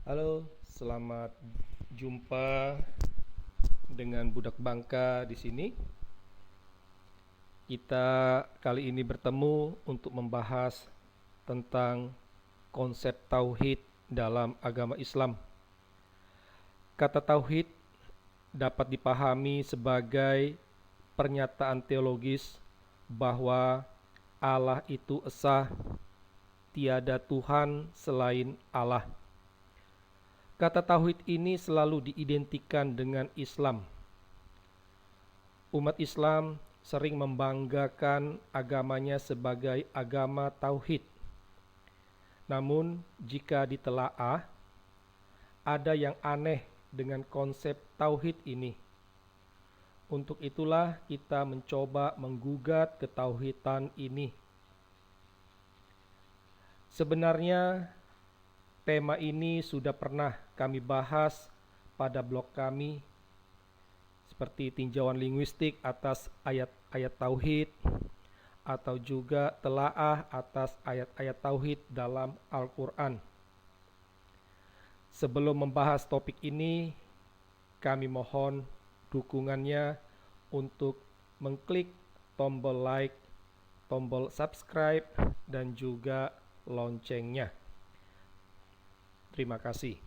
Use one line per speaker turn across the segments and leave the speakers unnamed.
Halo, selamat jumpa dengan Budak Bangka di sini. Kita kali ini bertemu untuk membahas tentang konsep tauhid dalam agama Islam. Kata tauhid dapat dipahami sebagai pernyataan teologis bahwa Allah itu esa, tiada Tuhan selain Allah. Kata tauhid ini selalu diidentikan dengan Islam. Umat Islam sering membanggakan agamanya sebagai agama tauhid. Namun, jika ditelaah, ada yang aneh dengan konsep tauhid ini. Untuk itulah kita mencoba menggugat ketauhidan ini. Sebenarnya, tema ini sudah pernah kami bahas pada blog kami, seperti tinjauan linguistik atas ayat-ayat tauhid, atau juga telaah atas ayat-ayat tauhid dalam Al-Quran. Sebelum membahas topik ini, kami mohon dukungannya untuk mengklik tombol like, tombol subscribe, dan juga loncengnya. Terima kasih.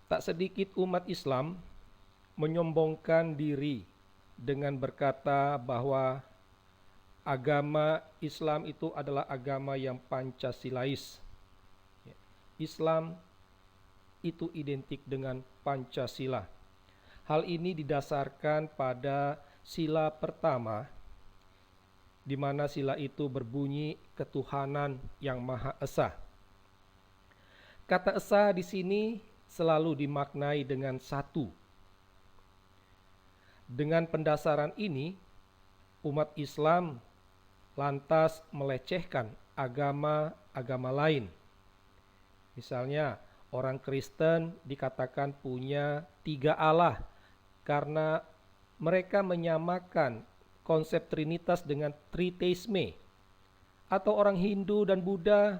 Tak sedikit umat Islam menyombongkan diri dengan berkata bahwa agama Islam itu adalah agama yang Pancasilais. Islam itu identik dengan Pancasila. Hal ini didasarkan pada sila pertama, di mana sila itu berbunyi ketuhanan yang Maha Esa. Kata esa di sini selalu dimaknai dengan satu. Dengan pendasaran ini, umat Islam lantas melecehkan agama-agama lain. Misalnya, orang Kristen dikatakan punya 3 Allah karena mereka menyamakan konsep Trinitas dengan Triteisme. Atau orang Hindu dan Buddha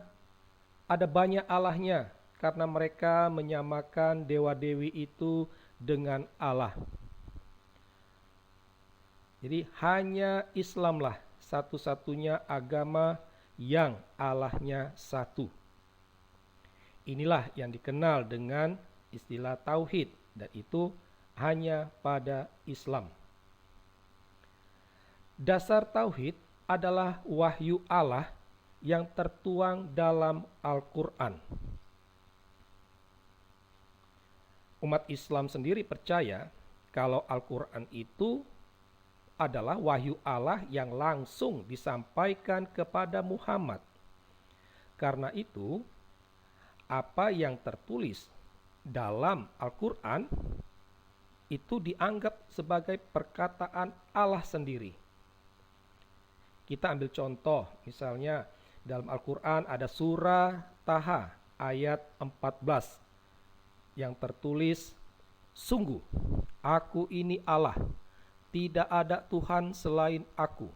ada banyak Allahnya karena mereka menyamakan dewa-dewi itu dengan Allah. Jadi hanya Islamlah satu-satunya agama yang Allahnya satu. Inilah yang dikenal dengan istilah tauhid, dan itu hanya pada Islam. Dasar tauhid adalah wahyu Allah yang tertuang dalam Al-Quran. Umat Islam sendiri percaya kalau Al-Quran itu adalah wahyu Allah yang langsung disampaikan kepada Muhammad. Karena itu, apa yang tertulis dalam Al-Quran itu dianggap sebagai perkataan Allah sendiri. Kita ambil contoh, misalnya dalam Al-Quran ada surah Taha ayat 14 yang tertulis, sungguh aku ini Allah, tidak ada Tuhan selain aku,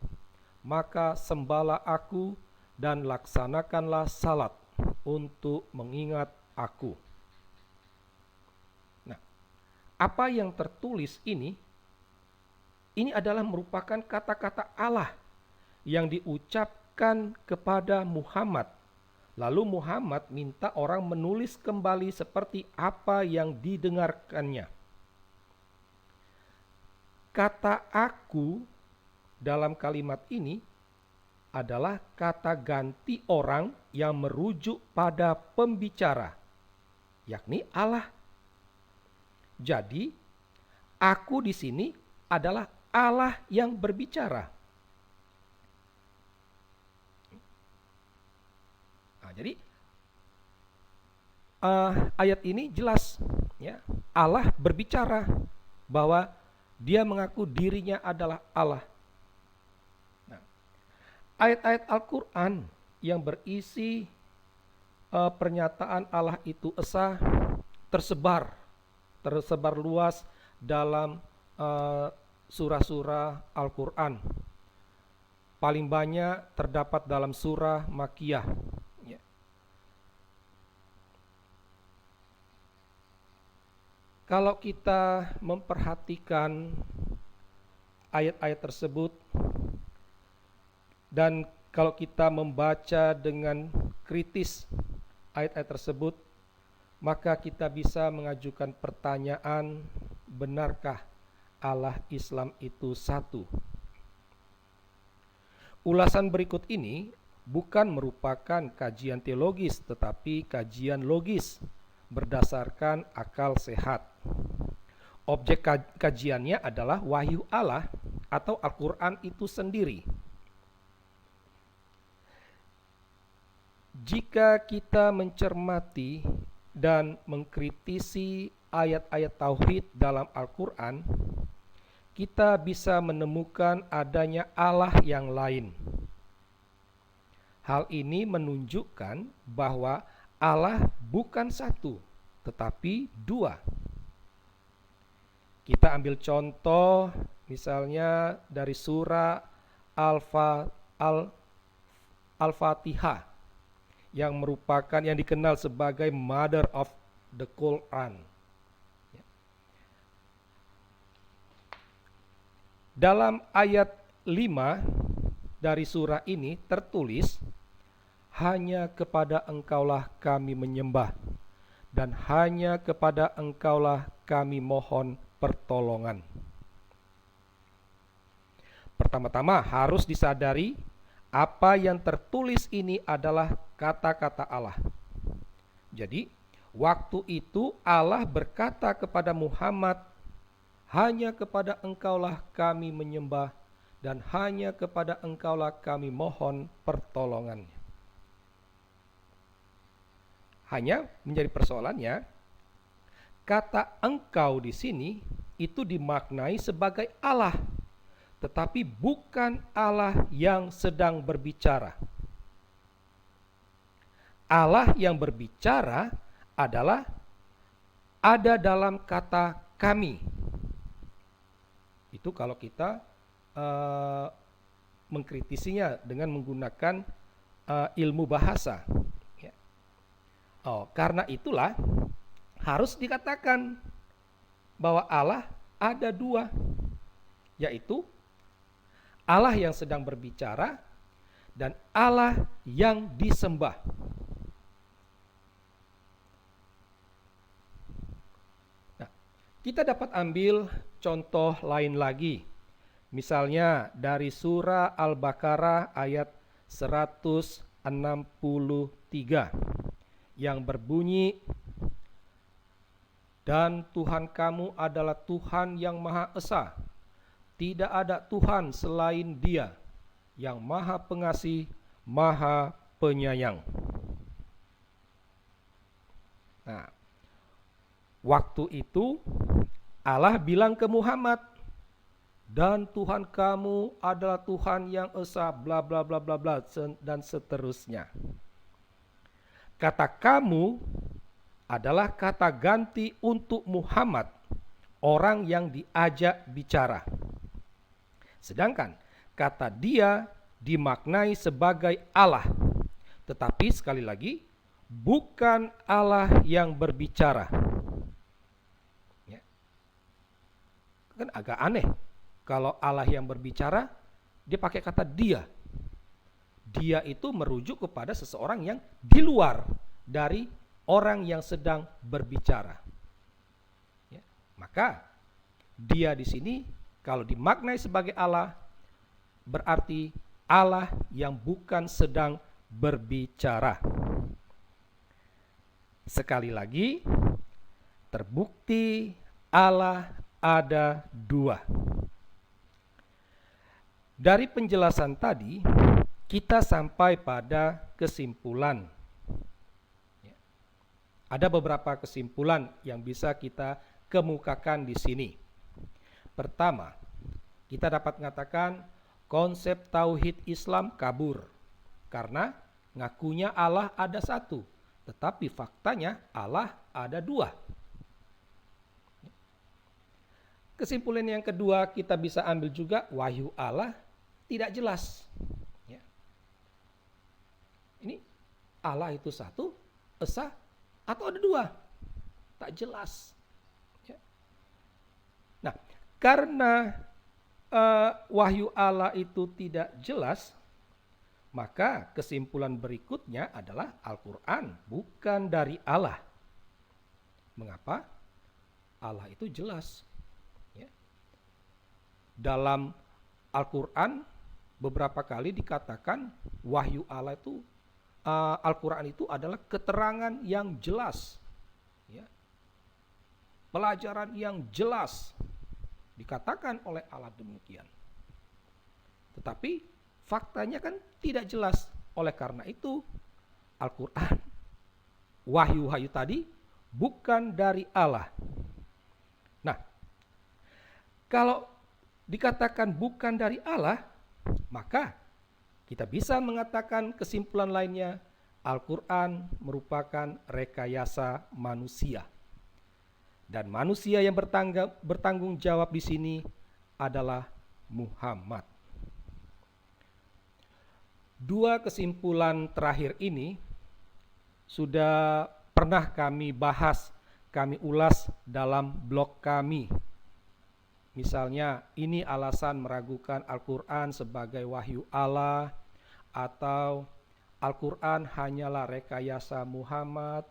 maka sembahlah aku dan laksanakanlah salat untuk mengingat aku. Nah, apa yang tertulis ini adalah merupakan kata-kata Allah yang diucapkan kepada Muhammad. Lalu Muhammad minta orang menulis kembali seperti apa yang didengarkannya. Kata aku dalam kalimat ini adalah kata ganti orang yang merujuk pada pembicara, yakni Allah. Jadi, aku di sini adalah Allah yang berbicara. Jadi ayat ini jelas, ya, Allah berbicara bahwa dia mengaku dirinya adalah Allah. Nah, ayat-ayat Al-Quran yang berisi pernyataan Allah itu esa tersebar luas dalam surah-surah Al-Quran. paling banyak terdapat dalam surah Makkiyah. Ya. Kalau kita memperhatikan ayat-ayat tersebut dan kalau kita membaca dengan kritis ayat-ayat tersebut, maka kita bisa mengajukan pertanyaan, benarkah Allah Islam itu satu? Ulasan berikut ini bukan merupakan kajian teologis, tetapi kajian logis berdasarkan akal sehat. Objek kajiannya adalah wahyu Allah atau Al-Quran itu sendiri. Jika kita mencermati dan mengkritisi ayat-ayat tauhid dalam Al-Quran, kita bisa menemukan adanya Allah yang lain. Hal ini menunjukkan bahwa Allah bukan satu, tetapi dua. Kita ambil contoh misalnya dari surah Al-Fatihah yang dikenal sebagai Mother of the Quran. Dalam ayat 5 dari surah ini tertulis, hanya kepada Engkaulah kami menyembah, dan hanya kepada Engkaulah kami mohon pertolongan. Pertama-tama harus disadari apa yang tertulis ini adalah kata-kata Allah. Jadi, waktu itu Allah berkata kepada Muhammad, hanya kepada Engkaulah kami menyembah, dan hanya kepada Engkaulah kami mohon pertolongan. Hanya menjadi persoalannya, kata engkau di sini itu dimaknai sebagai Allah, tetapi bukan Allah yang sedang berbicara. Allah yang berbicara adalah ada dalam kata kami. Itu kalau kita mengkritisinya dengan menggunakan ilmu bahasa. Ya. Karena itulah harus dikatakan bahwa Allah ada dua, yaitu Allah yang sedang berbicara dan Allah yang disembah. Nah, kita dapat ambil contoh lain lagi. Misalnya dari surah Al-Baqarah ayat 163 yang berbunyi, dan Tuhan kamu adalah Tuhan yang Maha Esa. Tidak ada Tuhan selain Dia, yang Maha Pengasih, Maha Penyayang. Nah, waktu itu Allah bilang ke Muhammad, dan Tuhan kamu adalah Tuhan yang Esa, bla bla bla bla bla, dan seterusnya. Kata kamu adalah kata ganti untuk Muhammad, orang yang diajak bicara. Sedangkan kata dia dimaknai sebagai Allah, tetapi sekali lagi bukan Allah yang berbicara. Ya. Kan agak aneh kalau Allah yang berbicara dia pakai kata dia. Dia itu merujuk kepada seseorang yang di luar dari orang yang sedang berbicara. Ya. Maka dia di sini kalau dimaknai sebagai Allah, berarti Allah yang bukan sedang berbicara. Sekali lagi, terbukti Allah ada dua. Dari penjelasan tadi, kita sampai pada kesimpulan. Ada beberapa kesimpulan yang bisa kita kemukakan di sini. Pertama, kita dapat mengatakan konsep tauhid Islam kabur karena ngakunya Allah ada satu, tetapi faktanya Allah ada dua. Kesimpulan yang kedua kita bisa ambil juga wahyu Allah tidak jelas. Allah itu satu, esa, atau ada dua? Tak jelas. Ya. Nah, karena wahyu Allah itu tidak jelas, maka kesimpulan berikutnya adalah Al-Quran bukan dari Allah. Mengapa? Allah itu jelas. Ya. Dalam Al-Quran beberapa kali dikatakan wahyu Allah itu, Al-Quran itu adalah keterangan yang jelas. Ya. Pelajaran yang jelas. Dikatakan oleh Allah demikian. Tetapi faktanya kan tidak jelas. Oleh karena itu Al-Quran, wahyu-wahyu tadi bukan dari Allah. Nah, kalau dikatakan bukan dari Allah, maka kita bisa mengatakan kesimpulan lainnya, Al-Quran merupakan rekayasa manusia. Dan manusia yang bertanggung jawab di sini adalah Muhammad. Dua kesimpulan terakhir ini sudah pernah kami bahas, kami ulas dalam blog kami. Misalnya, ini alasan meragukan Al-Quran sebagai wahyu Allah, atau Al-Quran hanyalah rekayasa Muhammad,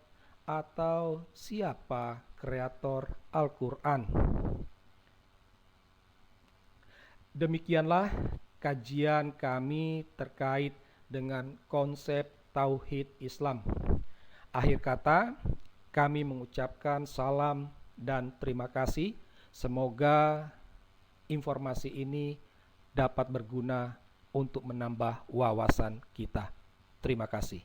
atau siapa kreator Al-Quran. Demikianlah kajian kami terkait dengan konsep Tauhid Islam. Akhir kata, kami mengucapkan salam dan terima kasih. Semoga informasi ini dapat berguna untuk menambah wawasan kita. Terima kasih.